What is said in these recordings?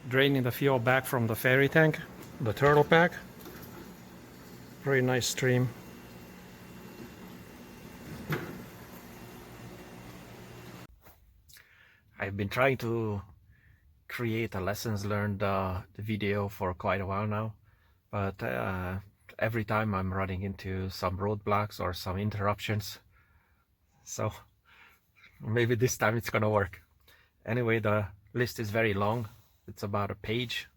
draining the fuel back from the ferry tank, the turtle pack. Very nice stream. I've been trying to create a lessons learned video for quite a while now, but every time I'm running into some roadblocks or some interruptions, so maybe this time it's gonna work. Anyway, the list is very long. It's about a page.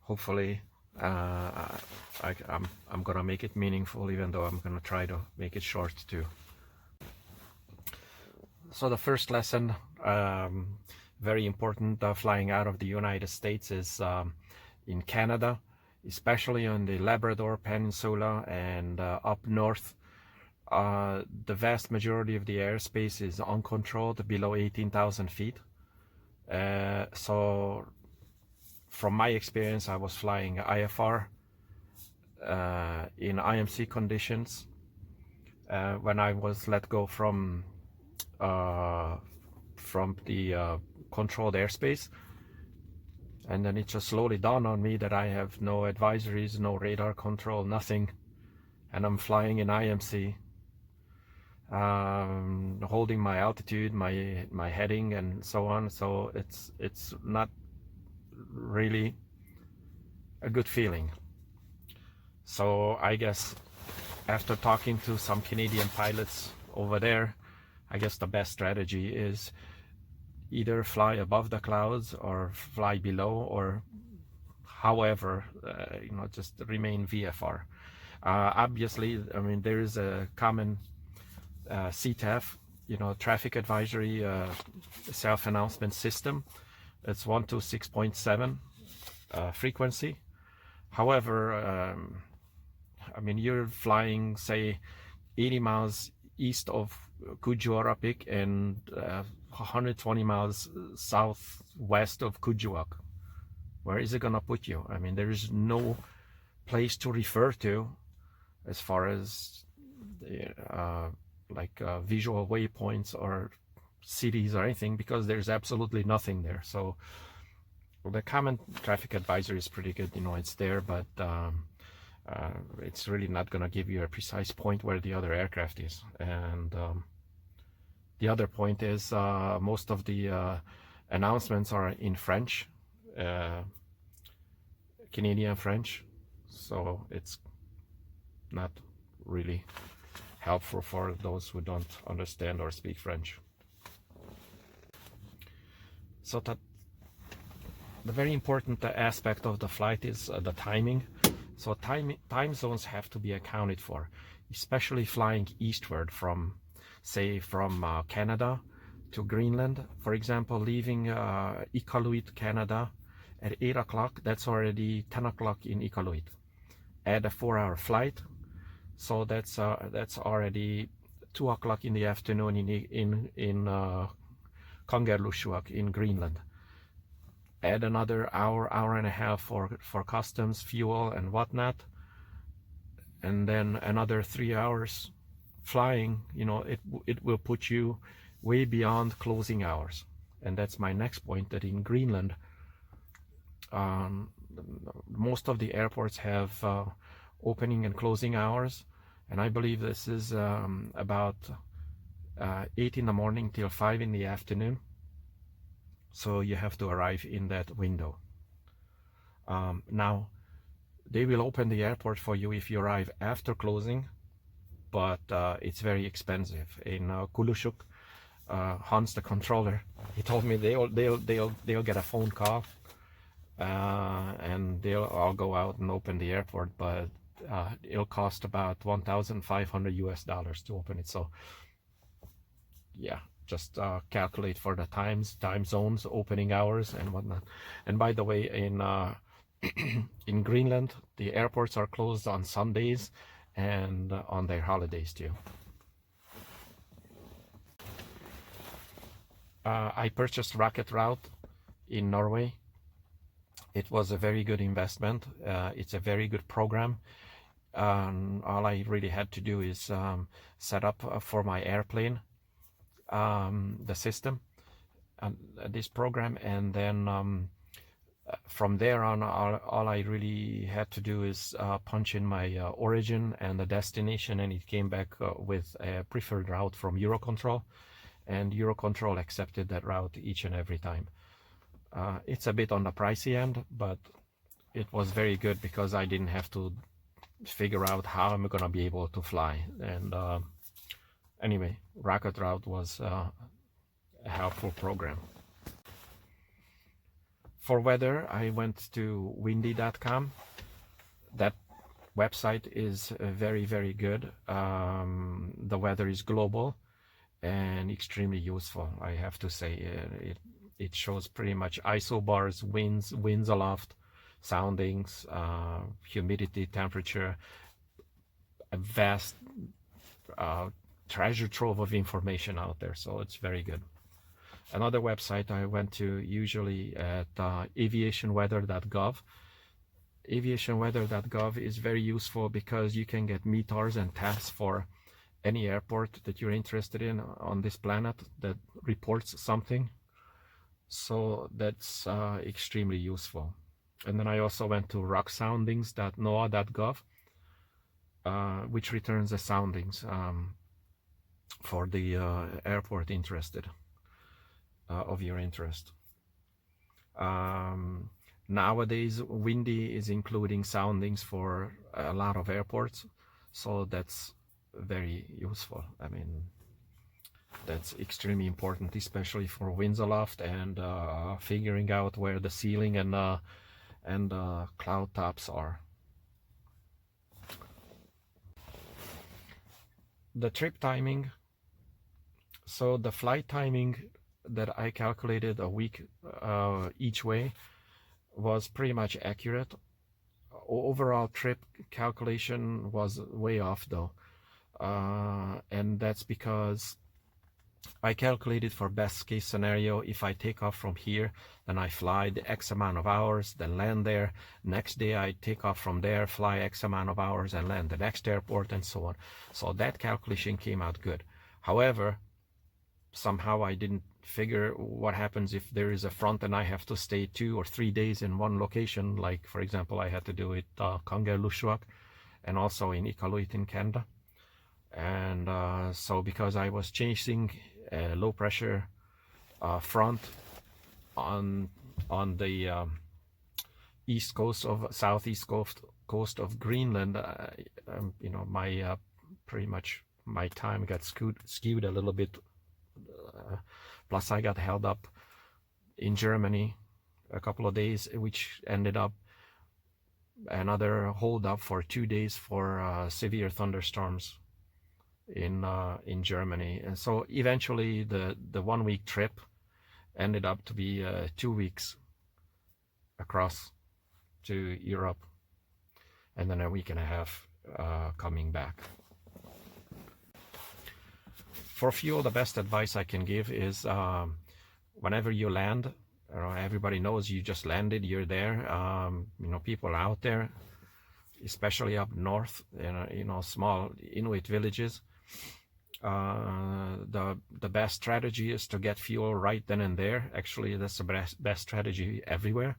Hopefully I'm gonna make it meaningful, even though I'm gonna try to make it short too. So the first lesson, very important, flying out of the United States is in Canada, especially on the Labrador Peninsula and up north. The vast majority of the airspace is uncontrolled below 18,000 feet. So from my experience, I was flying IFR in IMC conditions when I was let go from the controlled airspace, and then it just slowly dawned on me that I have no advisories, no radar control, nothing, and I'm flying in IMC, holding my altitude, my heading, and so on. So it's not really a good feeling. So I guess after talking to some Canadian pilots over there, I guess the best strategy is either fly above the clouds or fly below, or however, just remain VFR. Obviously, I mean, there is a common CTAF, traffic advisory self-announcement system. It's 126.7 frequency. However, I mean, you're flying, say, 80 miles east of Kuujjuarapik and 120 miles southwest of Kuujjuaq. Where is it gonna put you? I mean, there is no place to refer to as far as visual waypoints or cities or anything, because there's absolutely nothing there. So the common traffic advisory is pretty good, it's there, but it's really not going to give you a precise point where the other aircraft is. And the other point is most of the announcements are in French, Canadian French, so it's not really helpful for those who don't understand or speak French. So that the very important aspect of the flight is the timing. So time zones have to be accounted for, especially flying eastward from Canada to Greenland. For example, leaving Iqaluit, Canada at 8 o'clock, that's already 10 o'clock in Iqaluit. Add a 4-hour flight, so that's already 2 o'clock in the afternoon in Kangerlussuaq in Greenland. Add another hour and a half for customs, fuel, and whatnot, and then another 3 hours flying. It will put you way beyond closing hours. And that's my next point, that in Greenland, most of the airports have opening and closing hours, and I believe this is about 8 in the morning till 5 in the afternoon. So you have to arrive in that window. Now, they will open the airport for you if you arrive after closing, but it's very expensive. In Kulusuk, Hans, the controller, he told me they'll get a phone call and they'll all go out and open the airport, but it'll cost about $1,500 to open it. So yeah, just calculate for the time zones, opening hours, and whatnot. And by the way, in Greenland, the airports are closed on Sundays and on their holidays too. I purchased Rocket Route in Norway. It was a very good investment. It's a very good program. All I really had to do is set up for my airplane the system, this program, and then from there on, all I really had to do is punch in my origin and the destination, and it came back with a preferred route from Eurocontrol, and Eurocontrol accepted that route each and every time. It's a bit on the pricey end, but it was very good because I didn't have to figure out how I'm gonna be able to fly. And anyway, Rocket Route was a helpful program. For weather, I went to windy.com. That website is very, very good. The weather is global and extremely useful, I have to say. It shows pretty much isobars, winds aloft, soundings, humidity, temperature, a vast treasure trove of information out there. So it's very good. Another website I went to usually at aviationweather.gov. Aviationweather.gov is very useful because you can get METARs and TAFs for any airport that you're interested in on this planet that reports something. So that's extremely useful. And then I also went to rocksoundings.noaa.gov, which returns the soundings for the airport interested. Of your interest. Nowadays, Windy is including soundings for a lot of airports, so that's very useful. I mean, that's extremely important, especially for winds aloft and figuring out where the ceiling and cloud tops are. The trip timing. So the flight timing that I calculated a week each way was pretty much accurate. Overall trip calculation was way off though, and that's because I calculated for best case scenario. If I take off from here, then I fly the X amount of hours, then land there. Next day I take off from there, fly X amount of hours, and land the next airport, and so on. So that calculation came out good. However, somehow I didn't figure what happens if there is a front and I have to stay 2 or 3 days in one location. Like, for example, I had to do it Kulusuk and also in Iqaluit in Canada. And so because I was chasing a low pressure front on the east coast of southeast coast of Greenland, you know, my pretty much my time got skewed a little bit. Plus I got held up in Germany a couple of days, which ended up another hold up for 2 days for severe thunderstorms in Germany. And so eventually the 1 week trip ended up to be 2 weeks across to Europe, and then a week and a half coming back. For fuel, the best advice I can give is whenever you land, everybody knows you just landed, you're there. You know, people are out there, especially up north, you know, small Inuit villages. The best strategy is to get fuel right then and there. Actually, that's the best strategy everywhere,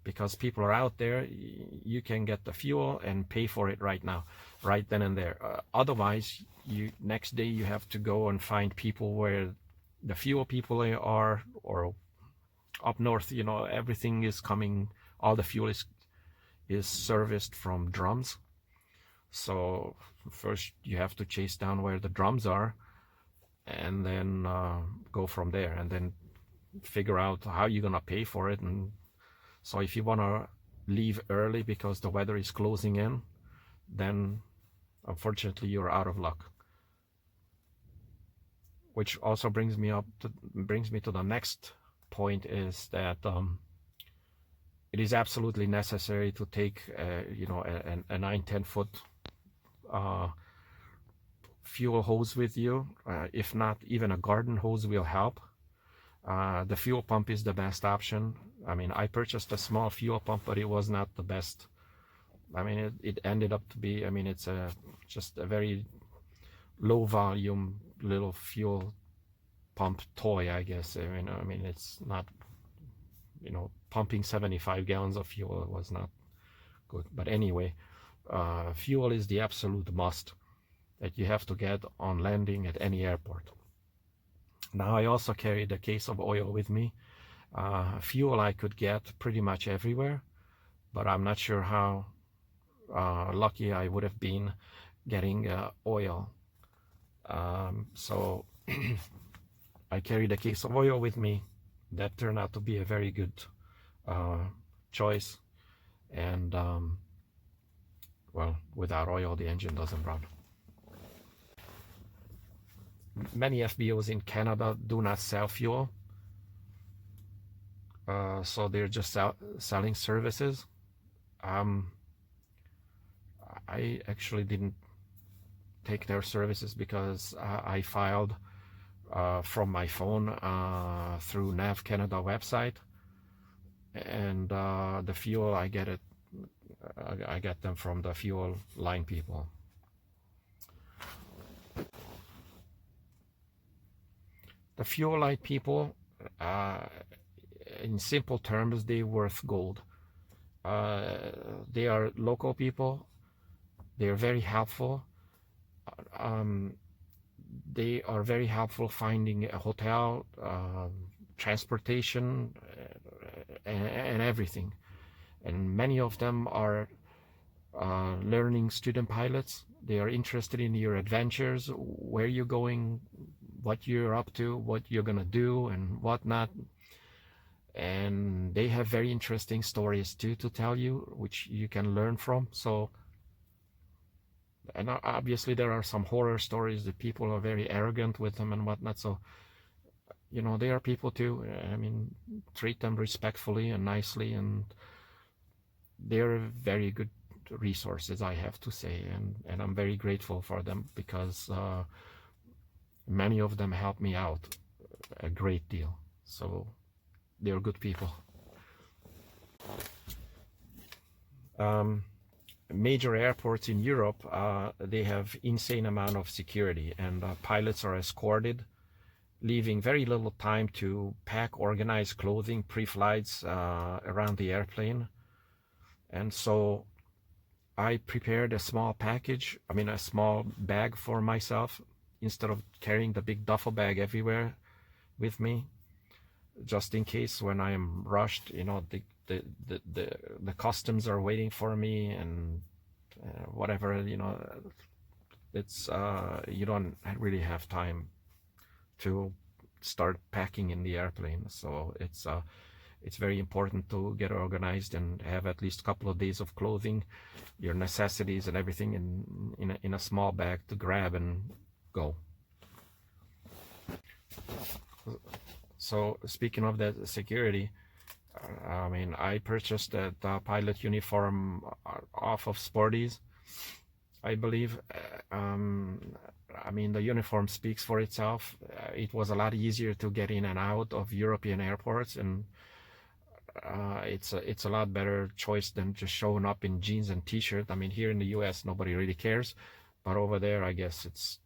because people are out there. You can get the fuel and pay for it right now, right then and there. Otherwise, next day you have to go and find people where the fuel people are, or up north, you know, everything is coming, all the fuel is serviced from drums. So first you have to chase down where the drums are, and then go from there, and then figure out how you're gonna pay for it. And so if you want to leave early because the weather is closing in, then unfortunately you're out of luck. Which also brings me to the next point, is that it is absolutely necessary to take you know, a 9-10 foot fuel hose with you. If not, even a garden hose will help. The fuel pump is the best option. I mean, I purchased a small fuel pump, but it was not the best. I mean, it ended up to be, I mean, it's just a very low volume little fuel pump toy, I guess. I mean, it's not, pumping 75 gallons of fuel was not good. But anyway, fuel is the absolute must that you have to get on landing at any airport. Now I also carried a case of oil with me. Fuel I could get pretty much everywhere, but I'm not sure how lucky I would have been getting oil. So I carried a case of oil with me. That turned out to be a very good choice. And well, without oil, the engine doesn't run. Many FBOs in Canada do not sell fuel. So they're just selling services. I actually didn't take their services because I filed from my phone through NAV Canada website, and the fuel I get them from the fuel line people. The fuel line people, in simple terms, they're worth gold. They are local people. They're very helpful. They are very helpful finding a hotel, transportation, and everything. And many of them are learning student pilots. They are interested in your adventures, where you're going, what you're up to, what you're gonna do, and whatnot. And they have very interesting stories too to tell you, which you can learn from. So, and obviously there are some horror stories that people are very arrogant with them and whatnot. So, they are people too. I mean, treat them respectfully and nicely, and they're very good resources, I have to say, and I'm very grateful for them because many of them help me out a great deal. So they're good people. Major airports in Europe, they have insane amount of security, and pilots are escorted, leaving very little time to pack organized clothing pre-flights around the airplane. And so I prepared a small package, a small bag for myself, instead of carrying the big duffel bag everywhere with me, just in case when I am rushed, the customs are waiting for me, and whatever, it's you don't really have time to start packing in the airplane. So it's very important to get organized and have at least a couple of days of clothing, your necessities and everything in a small bag to grab and go. So speaking of that security, I purchased that pilot uniform off of Sporties, I believe. The uniform speaks for itself. It was a lot easier to get in and out of European airports, and it's a lot better choice than just showing up in jeans and t-shirt. Here in the US, nobody really cares, but over there, I guess it's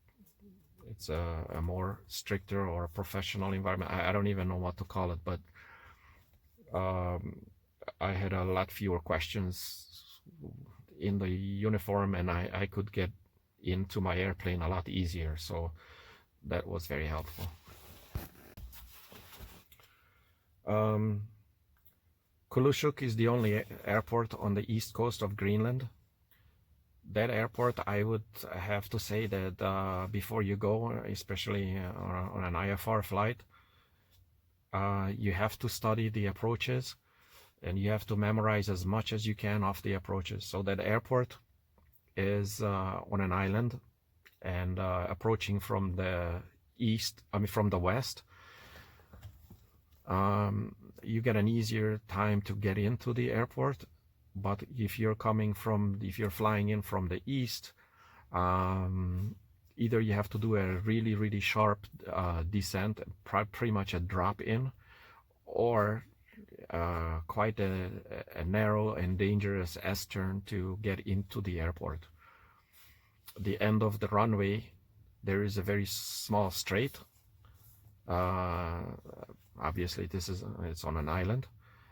a more stricter or a professional environment. I don't even know what to call it, but I had a lot fewer questions in the uniform, and I could get into my airplane a lot easier. So that was very helpful. Kulusuk is the only airport on the east coast of Greenland. That airport, I would have to say that before you go, especially on an IFR flight, you have to study the approaches, and you have to memorize as much as you can off the approaches. So that airport is on an island, and approaching from the from the west, you get an easier time to get into the airport. But if you're flying in from the east, either you have to do a really, really sharp descent, pretty much a drop in, or quite a narrow and dangerous S-turn to get into the airport. The end of the runway, there is a very small straight, Obviously, it's on an island,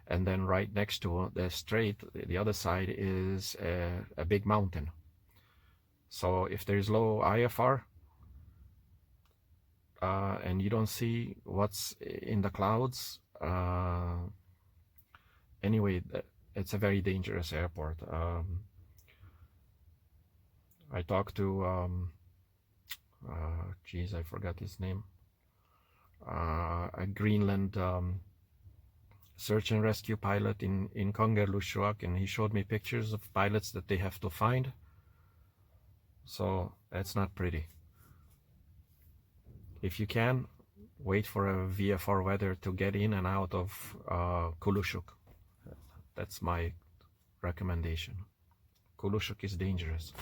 and then right next to the strait, the other side is a big mountain. So if there's low IFR and you don't see what's in the clouds, anyway, it's a very dangerous airport. I talked to geez, I forgot his name. A Greenland search and rescue pilot in Kulusuk, and he showed me pictures of pilots that they have to find. So that's not pretty. If you can, wait for a VFR weather to get in and out of Kulusuk. That's my recommendation. Kulusuk is dangerous.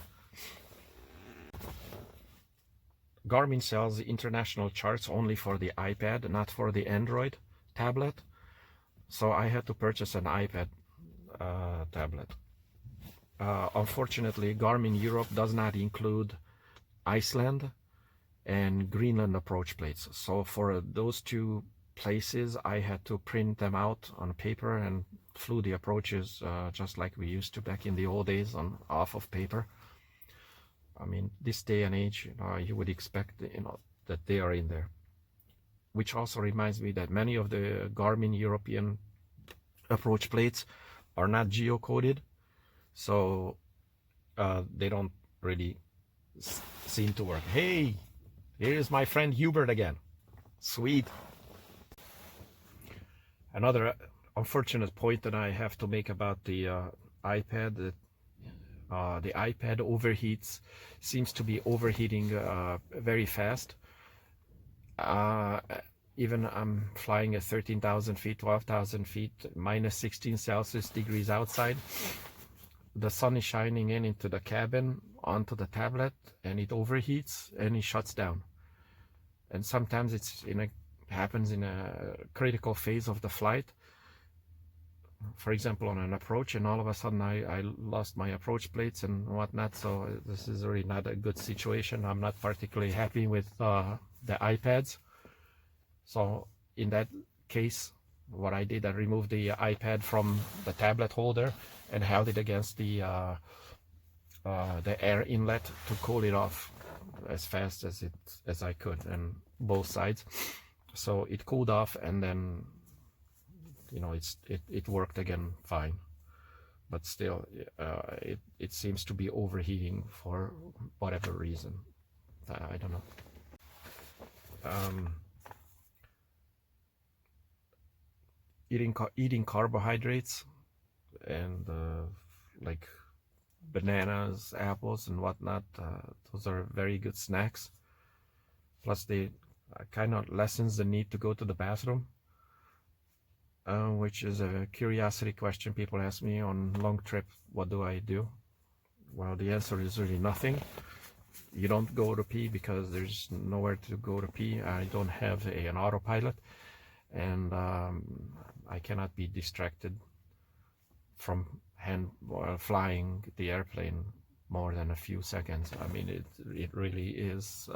Garmin sells the international charts only for the iPad, not for the Android tablet. So I had to purchase an iPad tablet. Unfortunately, Garmin Europe does not include Iceland and Greenland approach plates. So for those two places, I had to print them out on paper and flew the approaches just like we used to back in the old days off of paper. I mean, this day and age, you would expect, that they are in there. Which also reminds me that many of the Garmin European approach plates are not geocoded, so they don't really seem to work. Hey, here's my friend Hubert again. Sweet. Another unfortunate point that I have to make about the iPad, that the iPad overheats, seems to be overheating very fast. Even I'm flying at 13,000 feet, 12,000 feet, minus 16 Celsius degrees outside. The sun is shining into the cabin, onto the tablet, and it overheats and it shuts down. And sometimes happens in a critical phase of the flight. For example, on an approach, and all of a sudden I lost my approach plates and whatnot. So this is really not a good situation. I'm not particularly happy with the iPads. So in that case, what I did, I removed the iPad from the tablet holder and held it against the air inlet to cool it off as fast as I could, and both sides. So it cooled off, and then it worked again fine. But still, it seems to be overheating for whatever reason. I don't know. Eating carbohydrates and like bananas, apples, and whatnot, those are very good snacks. Plus, they kind of lessens the need to go to the bathroom, which is a curiosity question people ask me on long trip. What do I do? Well, the answer is really nothing. You don't go to pee because there's nowhere to go to pee. I don't have an autopilot, and I cannot be distracted from flying the airplane more than a few seconds. I mean, it really is.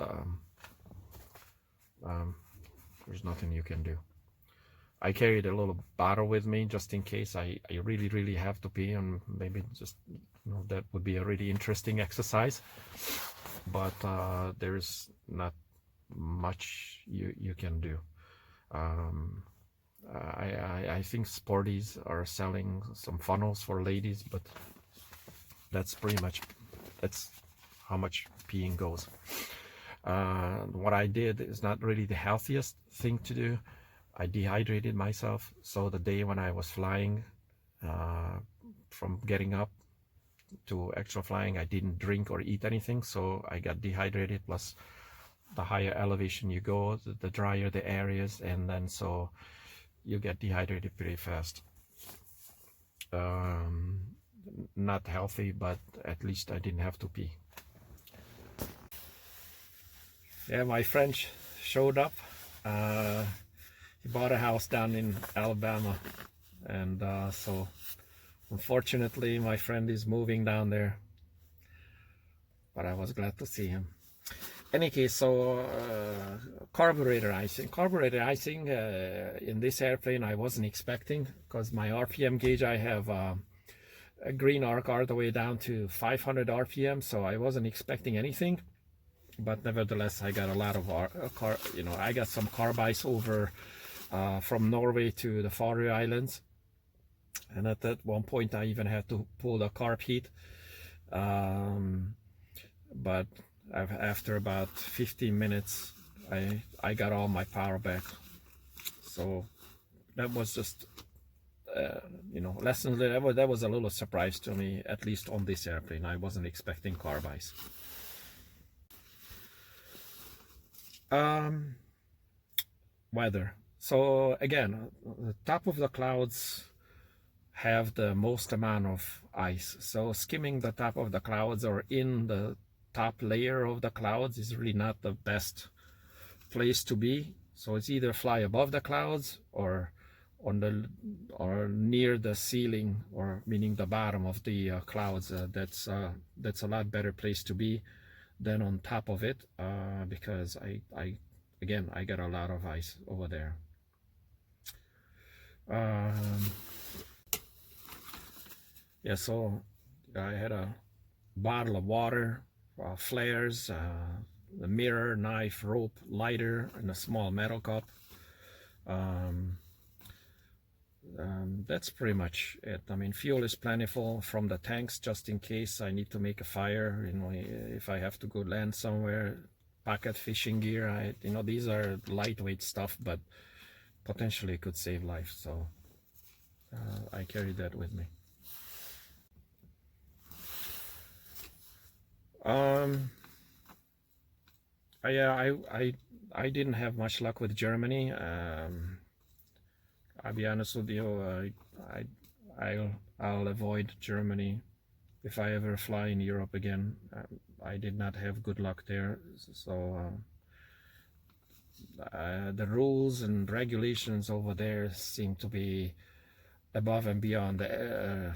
There's nothing you can do. I carried a little bottle with me just in case I really have to pee, and maybe just that would be a really interesting exercise. But there's not much you can do. I think Sporties are selling some funnels for ladies, but that's how much peeing goes. What I did is not really the healthiest thing to do. I dehydrated myself, so the day when I was flying, from getting up to actual flying, I didn't drink or eat anything, so I got dehydrated. Plus, the higher elevation you go, the drier the air is, and then so you get dehydrated pretty fast. Not healthy, but at least I didn't have to pee. Yeah, my friend showed up. He bought a house down in Alabama, and so unfortunately my friend is moving down there, but I was glad to see him. Any case, so carburetor icing in this airplane I wasn't expecting, because my RPM gauge, I have a green arc all the way down to 500 RPM, so I wasn't expecting anything. But nevertheless, I got a lot of I got some carb ice over from Norway to the Faroe Islands, and at that one point I even had to pull the carb heat. But after about 15 minutes, I got all my power back. So that was just lessons that was a little surprise to me, at least on this airplane. I wasn't expecting carb ice. Weather. So again, the top of the clouds have the most amount of ice. So skimming the top of the clouds or in the top layer of the clouds is really not the best place to be. So it's either fly above the clouds or near the ceiling, or meaning the bottom of the clouds. That's a lot better place to be than on top of it, because I got a lot of ice over there. Yeah, so I had a bottle of water, flares, a mirror, knife, rope, lighter, and a small metal cup. That's pretty much it. I mean, fuel is plentiful from the tanks, just in case I need to make a fire. If I have to go land somewhere, pocket fishing gear. These are lightweight stuff, but potentially could save life. So I carried that with me. I didn't have much luck with Germany. I'll be honest with you. I'll avoid Germany if I ever fly in Europe again. I did not have good luck there. So the rules and regulations over there seem to be above and beyond the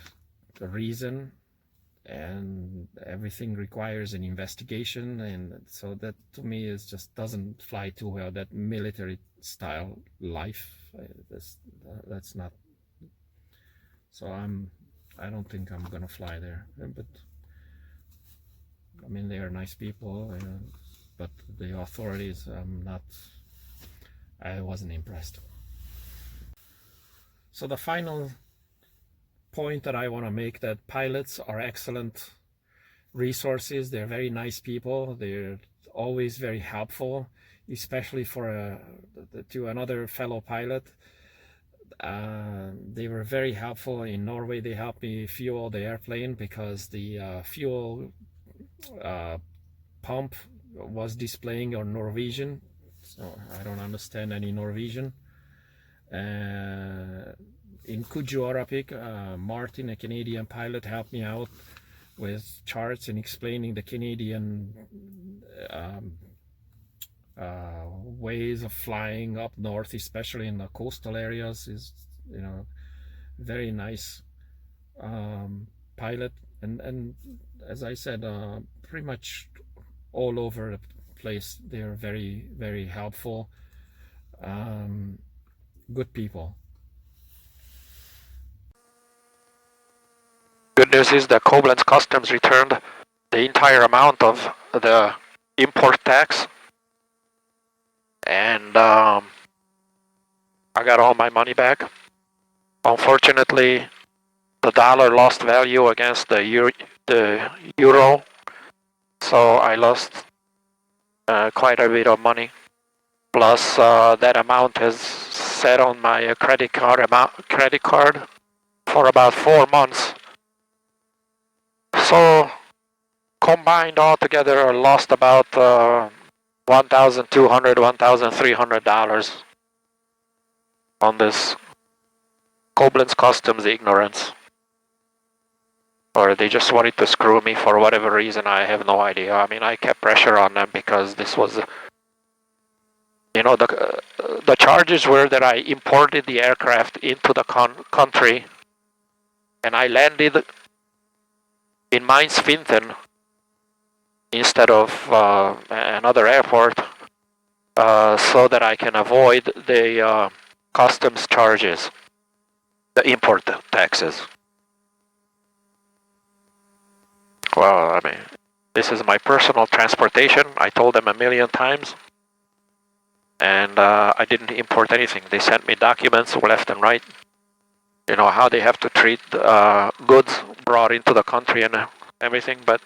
reason, and everything requires an investigation, and so that to me is just doesn't fly too well. That military style life, that's not. So I don't think I'm gonna fly there. But I mean, they are nice people, but the authorities, I wasn't impressed. So the final point that I want to make, that pilots are excellent resources. They're very nice people. They're always very helpful, especially to another fellow pilot. They were very helpful in Norway. They helped me fuel the airplane because the fuel pump was displaying on Norwegian, so I don't understand any Norwegian. In Kulusuk, Martin, a Canadian pilot, helped me out with charts and explaining the Canadian ways of flying up north, especially in the coastal areas. Is very nice pilot, and as I said, pretty much all over the place they're very, very helpful, good people. Good news is that Koblenz Customs returned the entire amount of the import tax, and I got all my money back. Unfortunately, the dollar lost value against the euro, so I lost quite a bit of money. Plus, that amount is set on my credit card for about 4 months. So combined altogether, I lost about $1,200, $1,300 on this Koblenz Customs ignorance. Or they just wanted to screw me for whatever reason, I have no idea. I mean, I kept pressure on them because this was, the charges were that I imported the aircraft into the country, and I landed in Mainz-Finten instead of another airport, so that I can avoid the customs charges, the import taxes. Well, I mean, this is my personal transportation. I told them a million times. And I didn't import anything. They sent me documents left and right. You know, how they have to treat goods brought into the country and everything. But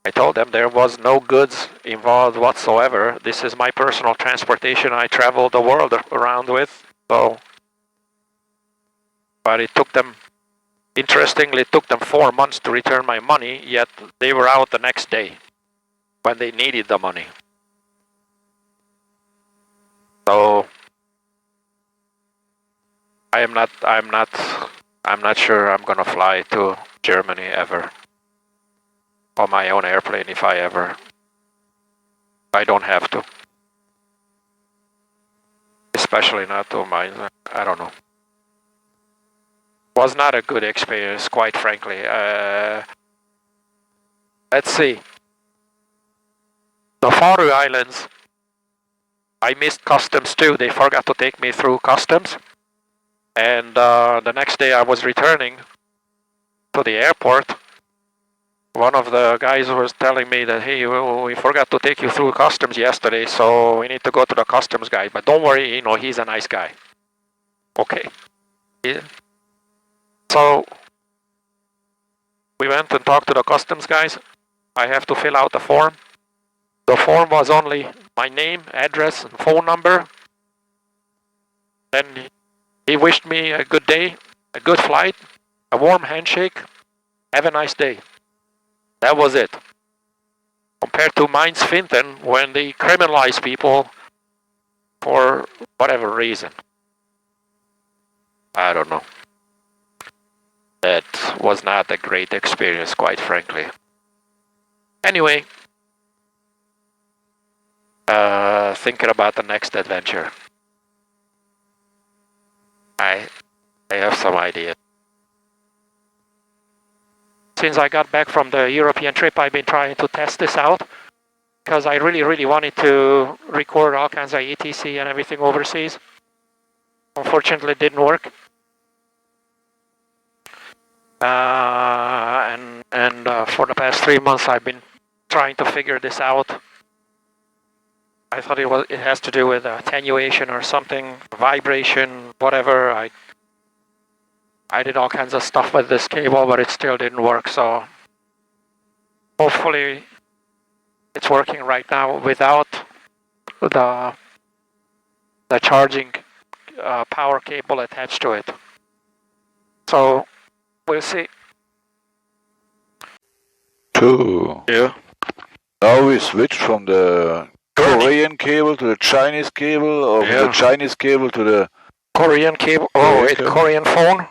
I told them there was no goods involved whatsoever. This is my personal transportation I travel the world around with. So, but it took them, interestingly, it took them 4 months to return my money, yet they were out the next day when they needed the money. So I'm not sure I'm gonna fly to Germany ever on my own airplane if I ever. I don't have to. Especially not to mine. I don't know. Was not a good experience, quite frankly. Let's see. The Faroe Islands, I missed customs too. They forgot to take me through customs. And the next day I was returning to the airport. One of the guys was telling me that, hey, we forgot to take you through customs yesterday, so we need to go to the customs guy. But don't worry, you know, he's a nice guy. Okay. Yeah. So we went and talked to the customs guys. I have to fill out the form. The form was only my name, address, and phone number. Then he wished me a good day, a good flight, a warm handshake. Have a nice day. That was it. Compared to Mainz Finten, when they criminalize people for whatever reason. I don't know. That was not a great experience, quite frankly. Anyway, thinking about the next adventure. I have some ideas. Since I got back from the European trip, I've been trying to test this out because I really wanted to record all kinds of ETC and everything overseas. Unfortunately, it didn't work. And for the past 3 months, I've been trying to figure this out. I thought it has to do with attenuation or something, vibration, whatever. I did all kinds of stuff with this cable, but it still didn't work. So hopefully it's working right now without the charging power cable attached to it. So we'll see. Yeah. Now we switch from the Korean cable to the Chinese cable, or from the Chinese cable to the Korean cable. Oh wait, Korean phone?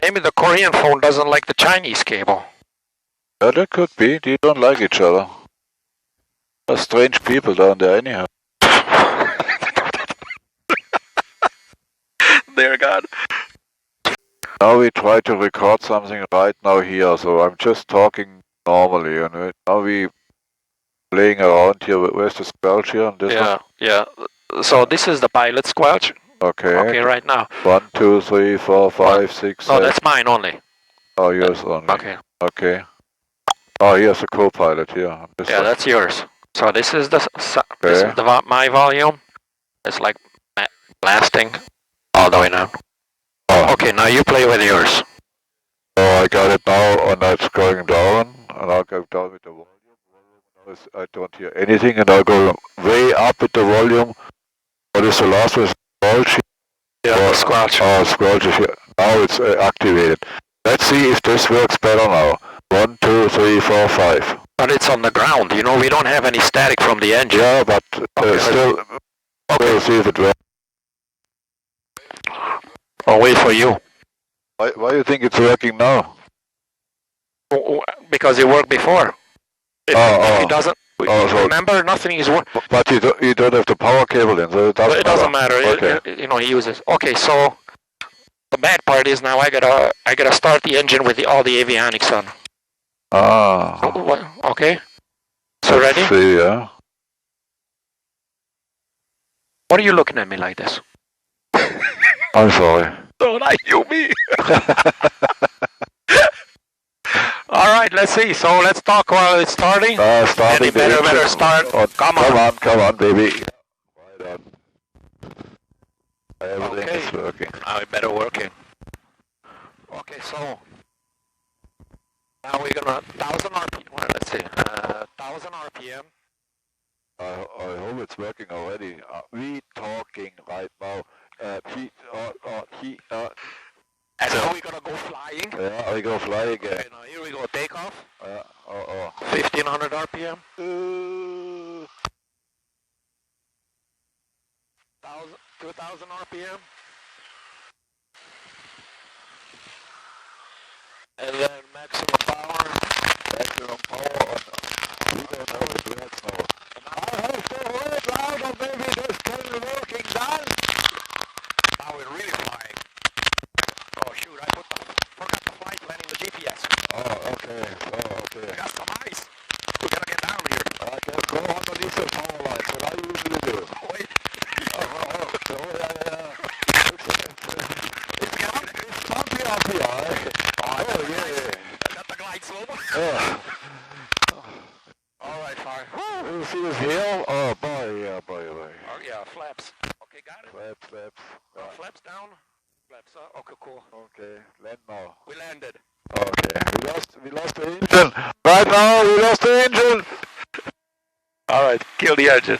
Maybe the Korean phone doesn't like the Chinese cable. Yeah, that could be. They don't like each other. They're strange people down there anyhow. Dear God. Now we try to record something right now here, so I'm just talking normally, you know. Now we playing around here. Where's the squelch here on this one? Yeah. So this is the pilot squelch. Okay. Okay, right now. 1, 2, 3, 4, 5, 6, 7. No, that's mine only. Oh, yours only. Okay. Okay. Oh, here's a co-pilot here. Yeah, that's yours. So this is this is my volume. It's like blasting all the way down. Oh. Okay, now you play with yours. Oh, I got it now, and it's going down, and I'll go down with the volume. I don't hear anything, and I'll go way up with the volume. What is the last one? Squelch? Yeah, the squelch. Oh, squelch is here. Now it's activated. Let's see if this works better now. 1, 2, 3, 4, 5. But it's on the ground, you know, we don't have any static from the engine. Yeah, but still, we'll see if it works. I'll wait for you. Why do you think it's working now? Because it worked before. If it doesn't, so remember, nothing is working. But you don't have the power cable in, so it doesn't matter. Okay. You know, he uses. Okay, so the bad part is now I gotta start the engine with all the avionics on. Okay. So let's ready? see, yeah. What are you looking at me like this? I'm sorry. Don't I you me? All right, let's see. So let's talk while it's starting. Starting And you better start. Come on, baby. Right on. Everything is working. Now it better working. Okay, so now we're gonna 1000 RPM. Well, let's see, 1000 RPM. I hope it's working already. We talking right now. And now we're gonna go flying. Yeah, we go fly again. Okay, now here we go, take off. 1500 1500 RPM. 2000 RPM. And then maximum power. Maximum power on. We don't know if that's now. I have to hold louder, baby. This can working done. Now we're really flying. Oh shoot, I forgot the flight plan in the GPS. Oh, okay. I got some ice. We gotta get down here. I can go underneath the power line, what I usually do. Wait. Yeah. It's bumpy up here, eh? Yeah. I got the glide slope. Alright, fine. You see this hill? Oh, boy. Oh, yeah, flaps. Okay, got it. Flaps. Flaps down. Flaps up. Okay, cool. Okay, land now. We landed. Okay, we lost the engine. Right now, we lost the engine. Alright, kill the engine.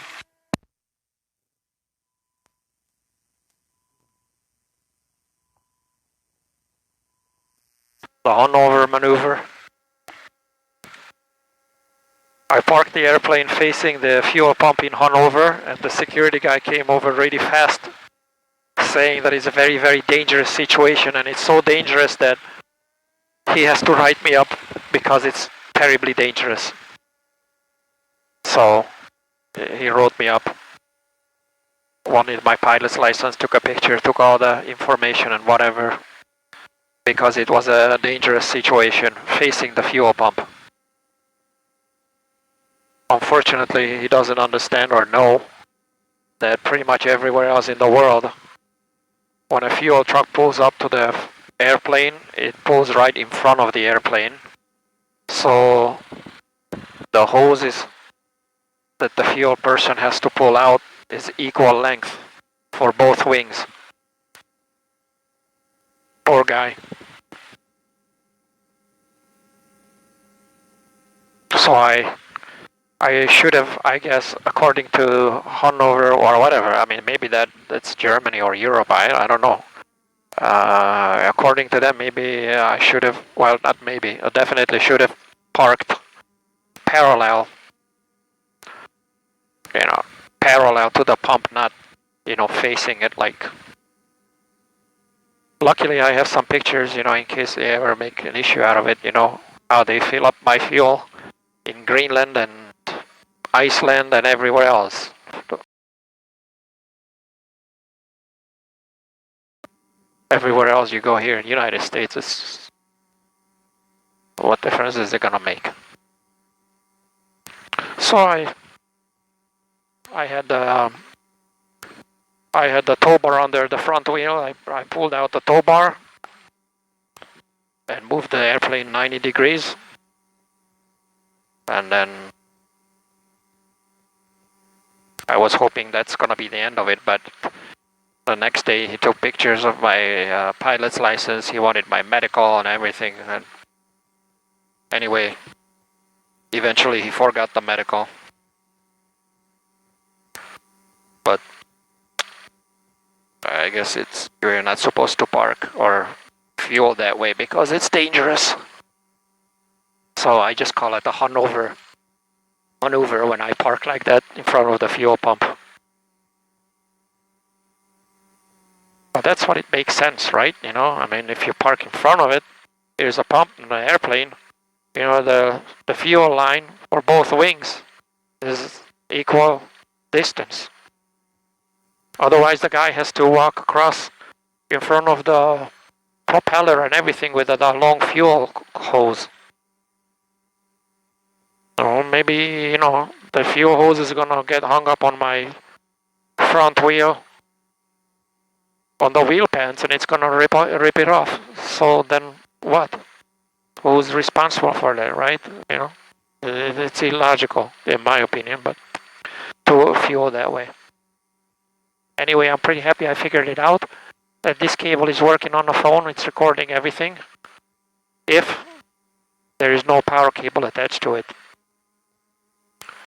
The Hanover maneuver. I parked the airplane facing the fuel pump in Hanover, and the security guy came over really fast, saying that it's a very, very dangerous situation, and it's so dangerous that he has to write me up because it's terribly dangerous. So he wrote me up, wanted my pilot's license, took a picture, took all the information and whatever, because it was a dangerous situation facing the fuel pump. Unfortunately, he doesn't understand or know that pretty much everywhere else in the world, when a fuel truck pulls up to the airplane, it pulls right in front of the airplane. So the hoses that the fuel person has to pull out is equal length for both wings. Poor guy. So I should have, I guess, according to Hanover or whatever, I mean, maybe that's Germany or Europe, I don't know. According to them, maybe I should have, well, not maybe, I definitely should have parked parallel, parallel to the pump, not, facing it like. Luckily, I have some pictures, in case they ever make an issue out of it, how they fill up my fuel in Greenland and Iceland and everywhere else. Everywhere else you go here in the United States, what difference is it gonna make? So I had the tow bar under the front wheel. I pulled out the tow bar and moved the airplane 90 degrees, and then I was hoping that's gonna be the end of it, but the next day he took pictures of my pilot's license. He wanted my medical and everything. And anyway, eventually he forgot the medical. But I guess you're not supposed to park or fuel that way because it's dangerous. So I just call it a Hanover maneuver when I park like that in front of the fuel pump. But that's what it makes sense, right? I mean, if you park in front of it, there's a pump in the airplane. The fuel line for both wings is equal distance. Otherwise, the guy has to walk across in front of the propeller and everything with a long fuel hose. Or maybe, you know, the fuel hose is gonna get hung up on my front wheel, on the wheel pants, and it's gonna rip it off. So then what? Who's responsible for that, right? You know, it's illogical, in my opinion, but to fuel that way. Anyway, I'm pretty happy I figured it out. This cable is working on the phone, it's recording everything. If there is no power cable attached to it.